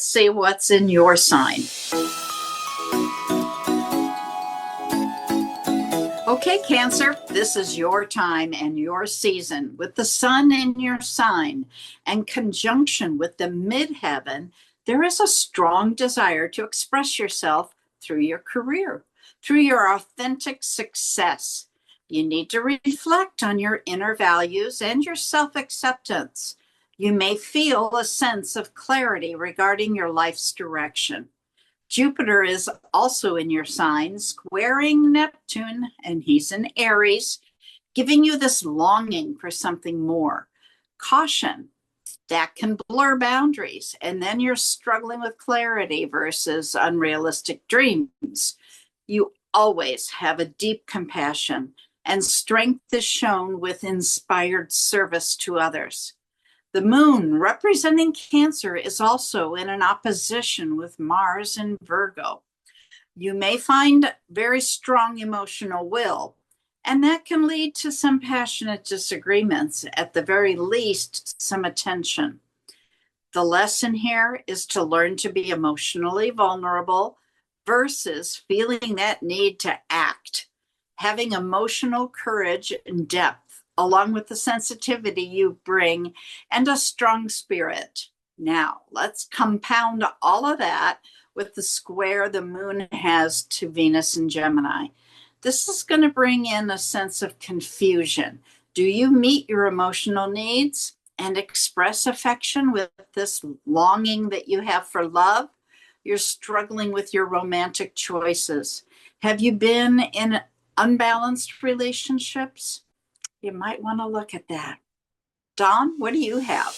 see what's in your sign. Okay, Cancer, this is your time and your season. With the sun in your sign and conjunction with the midheaven, there is a strong desire to express yourself through your career, through your authentic success. You need to reflect on your inner values and your self-acceptance. You may feel a sense of clarity regarding your life's direction. Jupiter is also in your sign, squaring Neptune, and he's in Aries, giving you this longing for something more. Caution, that can blur boundaries, and then you're struggling with clarity versus unrealistic dreams. You always have a deep compassion, and strength is shown with inspired service to others. The moon, representing Cancer, is also in an opposition with Mars in Virgo. You may find very strong emotional will, and that can lead to some passionate disagreements, at the very least, some attention. The lesson here is to learn to be emotionally vulnerable versus feeling that need to act. Having emotional courage and depth, along with the sensitivity you bring and a strong spirit. Now, let's compound all of that with the square the moon has to Venus in Gemini. This is going to bring in a sense of confusion. Do you meet your emotional needs and express affection with this longing that you have for love? You're struggling with your romantic choices. Have you been in unbalanced relationships? You might want to look at that. Dawn, what do you have?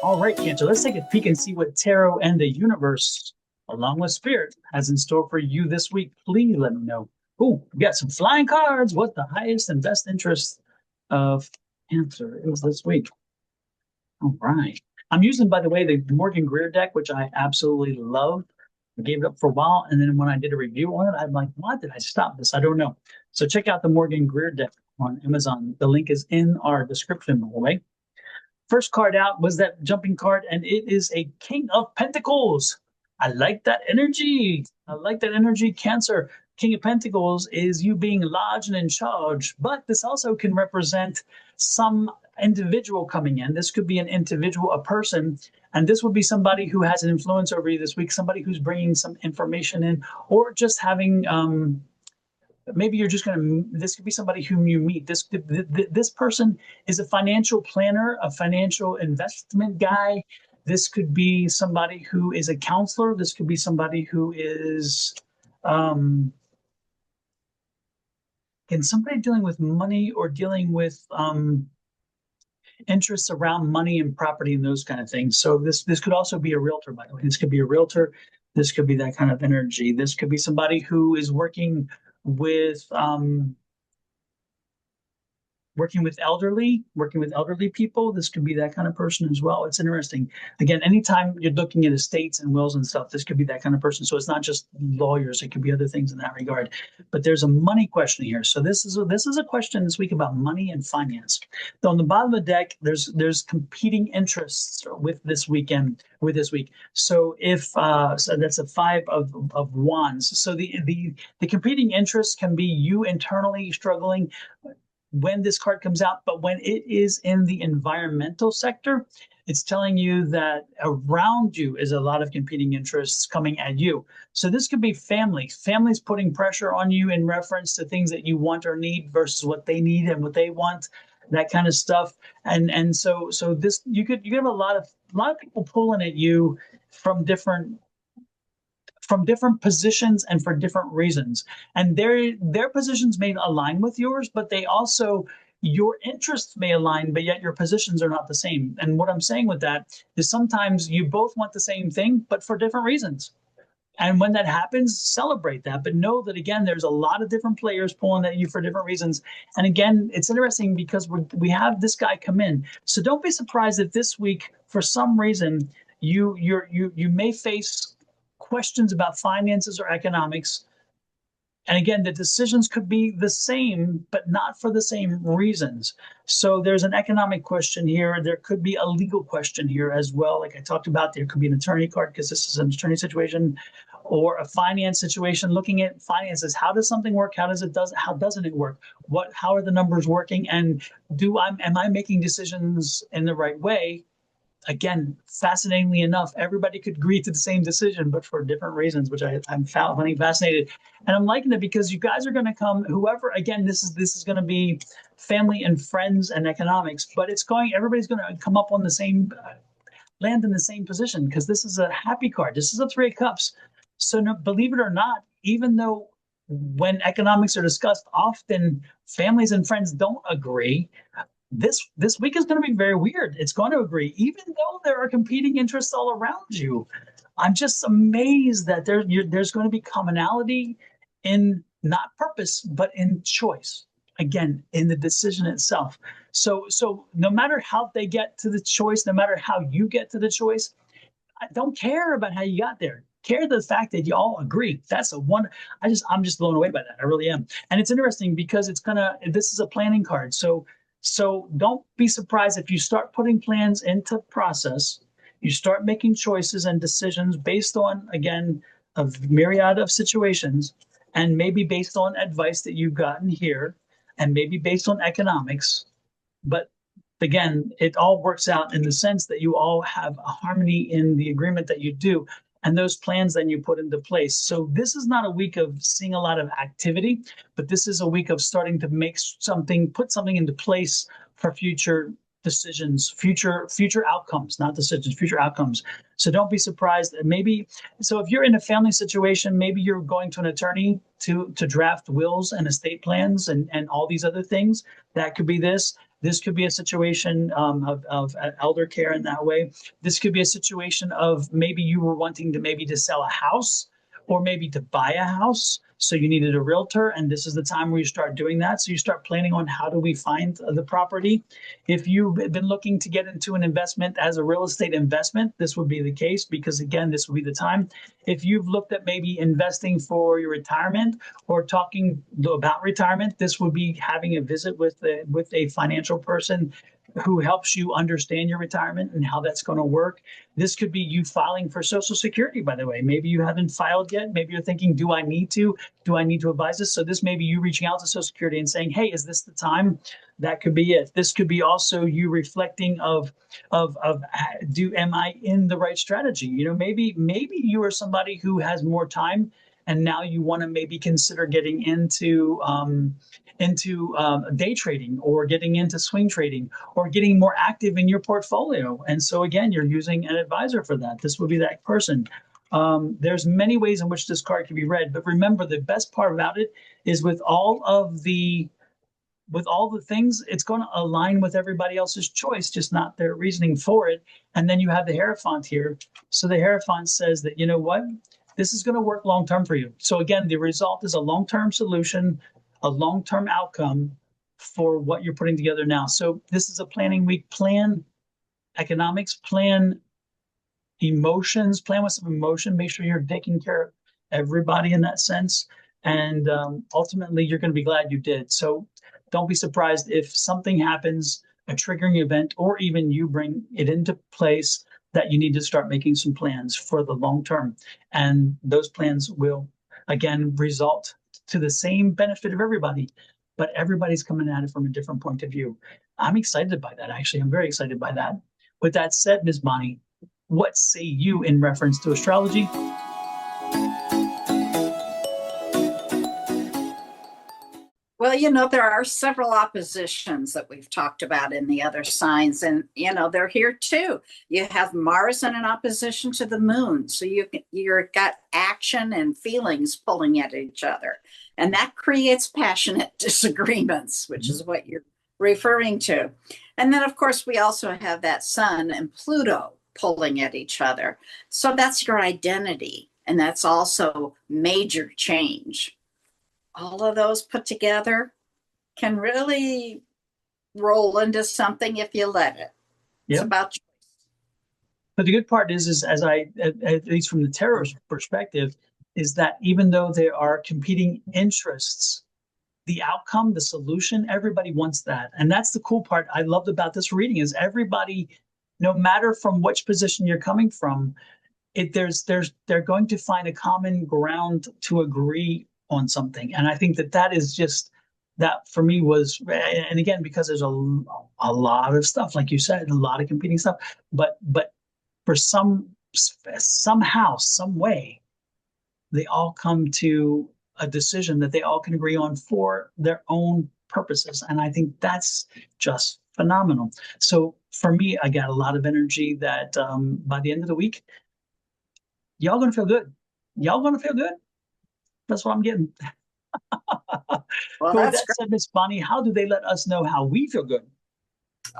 All right, Cancer, let's take a peek and see what Tarot and the universe, along with Spirit, has in store for you this week. Please let me know. Oh, we got some flying cards. What the highest and best interest of Cancer is this week? All right. I'm using, by the way, the Morgan Greer deck, which I absolutely love. I gave it up for a while, and then when I did a review on it, I'm like, why did I stop this? I don't know. So check out the Morgan Greer deck on Amazon. The link is in our description, by the way. First card out was that jumping card, and it is a King of Pentacles. I like that energy. I like that energy, Cancer. King of Pentacles is you being large and in charge, but this also can represent some individual coming in. This could be an individual, a person, and this would be somebody who has an influence over you this week, somebody who's bringing some information in, or just having, maybe you're just going to, this could be somebody whom you meet. This person is a financial planner, a financial investment guy. This could be somebody who is a counselor. This could be somebody who is, can somebody dealing with money or dealing with interests around money and property and those kind of things. So this could also be a realtor, by the way. This could be a realtor. This could be that kind of energy. This could be somebody who is working with elderly people. This could be that kind of person as well. It's interesting. Again, anytime you're looking at estates and wills and stuff, this could be that kind of person. So it's not just lawyers. It could be other things in that regard. But there's a money question here. So this is a question this week about money and finance. Though on the bottom of the deck, there's competing interests with this week. So if so that's a 5 of wands. So the competing interests can be you internally struggling when this card comes out, but when it is in the environmental sector, it's telling you that around you is a lot of competing interests coming at you. So this could be families putting pressure on you in reference to things that you want or need versus what they need and what they want, that kind of stuff. And so this you have a lot of people pulling at you from different positions and for different reasons. And their positions may align with yours, but they also, your interests may align, but yet your positions are not the same. And what I'm saying with that is sometimes you both want the same thing, but for different reasons. And when that happens, celebrate that. But know that, again, there's a lot of different players pulling at you for different reasons. And again, it's interesting because we have this guy come in. So don't be surprised if this week, for some reason, you may face questions about finances or economics And again, the decisions could be the same, but not for the same reasons. So there's an economic question here. There could be a legal question here as well. Like I talked about, there could be an attorney card because this is an attorney situation, or a finance situation, looking at finances. How does something work? How doesn't it work? How are the numbers working? And am I making decisions in the right way? Again, fascinatingly enough, everybody could agree to the same decision, but for different reasons, which I'm finding fascinated. And I'm liking it because you guys are going to come, whoever, again, this is going to be family and friends and economics, but everybody's going to come up on the same, land in the same position, because this is a happy card. This is a Three of Cups. So no, believe it or not, even though when economics are discussed, often families and friends don't agree, this week is going to be very weird. It's going to agree, even though there are competing interests all around you. I'm just amazed that there's going to be commonality in not purpose, but in choice. Again, in the decision itself. So no matter how they get to the choice, no matter how you get to the choice, I don't care about how you got there. Care the fact that you all agree. That's I'm just blown away by that. I really am. And it's interesting because this is a planning card. So don't be surprised if you start putting plans into process, you start making choices and decisions based on, again, a myriad of situations, and maybe based on advice that you've gotten here, and maybe based on economics. But again, it all works out in the sense that you all have a harmony in the agreement that you do, and those plans then you put into place. So this is not a week of seeing a lot of activity, but this is a week of starting to put something into place for future decisions, future outcomes, not decisions, future outcomes. So don't be surprised. So if you're in a family situation, maybe you're going to an attorney to draft wills and estate plans and all these other things. That could be this. This could be a situation of elder care in that way. This could be a situation of maybe you were wanting to sell a house, or maybe to buy a house. So you needed a realtor, and this is the time where you start doing that. So you start planning on how do we find the property. If you've been looking to get into an investment as a real estate investment, this would be the case, because again, this would be the time. If you've looked at maybe investing for your retirement or talking about retirement, this would be having a visit with a financial person who helps you understand your retirement and how that's going to work. This could be you filing for Social Security, by the way. Maybe you haven't filed yet. Maybe you're thinking, do I need to advise this? So this may be you reaching out to Social Security and saying, hey, is this the time? That could be it. This could be also you reflecting am I in the right strategy? Maybe you are somebody who has more time, and now you want to maybe consider getting into day trading, or getting into swing trading, or getting more active in your portfolio. And so again, you're using an advisor for that. This would be that person. There's many ways in which this card can be read, but remember, the best part about it is with all the things, it's going to align with everybody else's choice, just not their reasoning for it. And then you have the Hierophant here. So the Hierophant says that, you know what, this is going to work long-term for you. So again, the result is a long-term solution, a long-term outcome for what you're putting together now. So this is a planning week. Plan economics, plan emotions, plan with some emotion. Make sure you're taking care of everybody in that sense. And ultimately, you're going to be glad you did. So don't be surprised if something happens, a triggering event, or even you bring it into place, that you need to start making some plans for the long term. And those plans will, again, result to the same benefit of everybody, but everybody's coming at it from a different point of view. I'm excited by that, actually. I'm very excited by that. With that said, Ms. Bonnie, what say you in reference to astrology? Well, there are several oppositions that we've talked about in the other signs, and, they're here too. You have Mars in an opposition to the moon. So you're got action and feelings pulling at each other, and that creates passionate disagreements, which is what you're referring to. And then, of course, we also have that Sun and Pluto pulling at each other. So that's your identity, and that's also major change. All of those put together can really roll into something if you let it. It's about choice. But the good part is at least from the tarot perspective, is that even though there are competing interests, the outcome, the solution, everybody wants that. And that's the cool part I loved about this reading is everybody, no matter from which position you're coming from, they're going to find a common ground to agree on something. And I think that is just, that for me was, and again, because there's a lot of stuff, like you said, a lot of competing stuff, but for somehow, some way, they all come to a decision that they all can agree on for their own purposes. And I think that's just phenomenal. So for me, I got a lot of energy that by the end of the week, y'all gonna feel good. Y'all gonna feel good. That's what I'm getting. Well, So with that's that said, Miss Bonnie, how do they let us know how we feel good?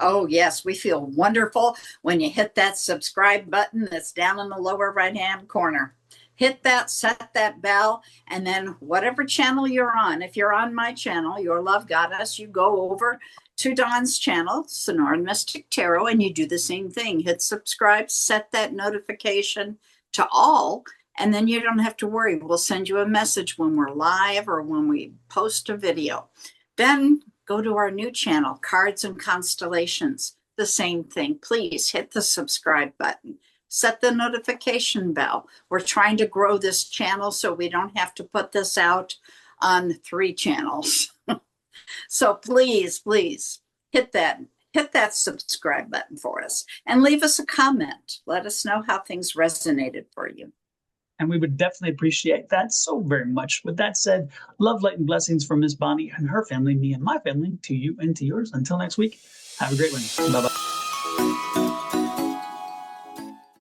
Oh, yes, we feel wonderful when you hit that subscribe button that's down in the lower right-hand corner. Hit that, set that bell, and then whatever channel you're on, if you're on my channel, Your Love Goddess, you go over to Dawn's channel, Sonoran Mystic Tarot, and you do the same thing. Hit subscribe, set that notification to all, and then you don't have to worry. We'll send you a message when we're live or when we post a video. Then go to our new channel, Cards and Constellations. The same thing. Please hit the subscribe button. Set the notification bell. We're trying to grow this channel so we don't have to put this out on 3 channels. So please, please hit that subscribe button for us and leave us a comment. Let us know how things resonated for you. And we would definitely appreciate that so very much. With that said, love, light, and blessings from Miss Bonnie and her family, me and my family, to you and to yours. Until next week, have a great one. Bye-bye.